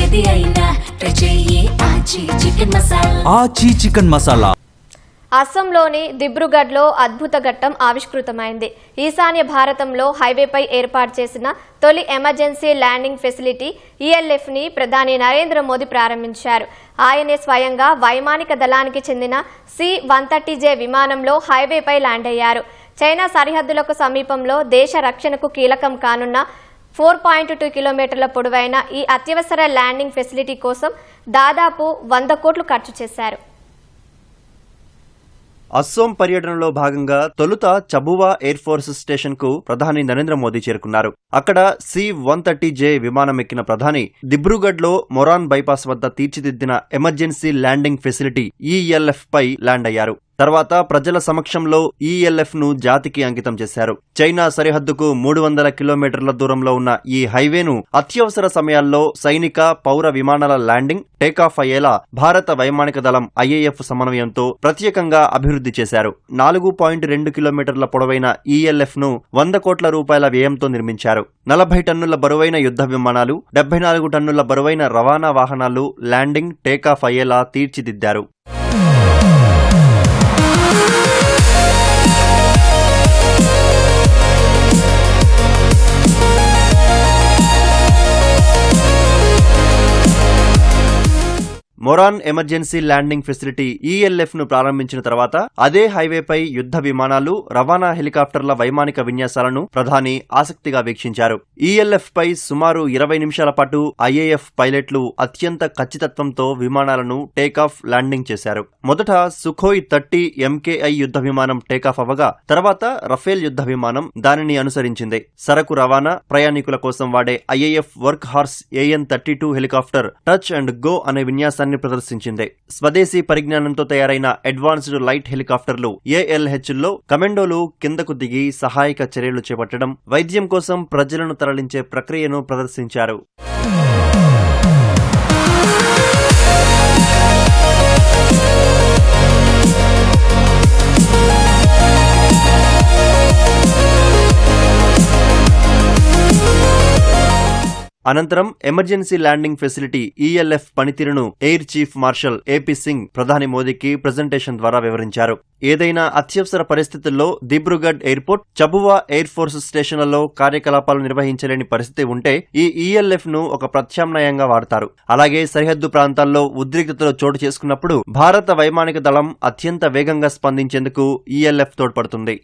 ఏది అయినా ట్రై చెయ్యి ఆచి చికెన్ మసాలా. అస్సాంలోని దిబ్రూగఢ్లో అద్భుత ఘట్టం ఆవిష్కృతమైంది. ఈశాన్య భారతంలో హైవేపై ఏర్పాటు చేసిన తొలి ఎమర్జెన్సీ ల్యాండింగ్ ఫెసిలిటీ ఈఎల్ఎఫ్ని ప్రధాని నరేంద్ర మోదీ ప్రారంభించారు. ఆయనే స్వయంగా వైమానిక దళానికి చెందిన C-130J విమానంలో హైవేపై ల్యాండ్ అయ్యారు. చైనా సరిహద్దులకు సమీపంలో దేశ రక్షణకు కీలకం కానున్న 4.2 కిలోమీటర్ల పొడవైన ఈ అత్యవసర ల్యాండింగ్ ఫెసిలిటీ కోసం దాదాపు 100 కోట్లు ఖర్చు చేశారు. అస్సోం పర్యటనలో భాగంగా తొలుత చబువా ఎయిర్ ఫోర్స్ స్టేషన్ కు ప్రధాని నరేంద్ర మోదీ చేరుకున్నారు. అక్కడ C-130J విమానం ఎక్కిన ప్రధాని దిబ్రూగఢ్లో మొరాన్ బైపాస్ వద్ద తీర్చిదిద్దిన ఎమర్జెన్సీ ల్యాండింగ్ ఫెసిలిటీ ELF పై ల్యాండ్ అయ్యారు. తర్వాత ప్రజల సమక్షంలో ELF ను జాతికి అంకితం చేశారు. చైనా సరిహద్దుకు 300 కిలోమీటర్ల దూరంలో ఉన్న ఈ హైవేను అత్యవసర సమయాల్లో సైనిక, పౌర విమానాల ల్యాండింగ్, టేకాఫ్ అయ్యేలా భారత వైమానిక దళం IAF సమన్వయంతో ప్రత్యేకంగా అభివృద్ధి చేశారు. 4.2 కిలోమీటర్ల పొడవైన ELF ను 100 కోట్ల రూపాయల వ్యయంతో నిర్మించారు. 40 టన్నుల బరువైన యుద్ధ విమానాలు, 74 టన్నుల బరువైన రవాణా వాహనాలు ల్యాండింగ్, టేకాఫ్ అయ్యేలా తీర్చిదిద్దారు. మొరాన్ ఎమర్జెన్సీ ల్యాండింగ్ ఫెసిలిటీ ELF ను ప్రారంభించిన తర్వాత అదే హైవేపై యుద్ధ విమానాలు, రవాణా హెలికాప్టర్ల వైమానిక విన్యాసాలను ప్రధాని ఆసక్తిగా వీక్షించారు. ELF పై సుమారు 20 నిమిషాల పాటు IAF పైలట్లు అత్యంత ఖచ్చితత్వంతో విమానాలను టేకాఫ్, ల్యాండింగ్ చేశారు. మొదట సుఖోయ్ 30 MKI యుద్ధ విమానం టేకాఫ్ అవ్వగా తర్వాత రఫేల్ యుద్ధ విమానం దానిని అనుసరించింది. సరకు రవాణా, ప్రయాణికుల కోసం వాడే IAF work horse AN-32 helicopter touch and go అనే విన్యాసాన్ని ప్రదర్శించింది. స్వదేశీ పరిజ్ఞానంతో తయారైన అడ్వాన్స్డ్ లైట్ హెలికాప్టర్లు ALH-ల్లో కమాండోలు కిందకు దిగి సహాయక చర్యలు చేపట్టడం, వైద్యం కోసం ప్రజలను తరలించే ప్రక్రియను ప్రదర్శించారు. అనంతరం ఎమర్జెన్సీ ల్యాండింగ్ ఫెసిలిటీ ELF పనితీరును air chief marshal AP Singh ప్రధాని మోదీకి ప్రెజెంటేషన్ ద్వారా వివరించారు. ఏదైనా అత్యవసర పరిస్థితుల్లో దిబ్రూగఢ్ ఎయిర్పోర్ట్, చబువా ఎయిర్ ఫోర్స్ స్టేషన్లలో కార్యకలాపాలు నిర్వహించలేని పరిస్థితి ఉంటే ఈ ELF ను ఒక ప్రత్యామ్నాయంగా వాడతారు. అలాగే సరిహద్దు ప్రాంతాల్లో ఉద్రిక్తతలు చోటు చేసుకున్నప్పుడు భారత వైమానిక దళం అత్యంత వేగంగా స్పందించేందుకు ELF తోడ్పడుతుంది.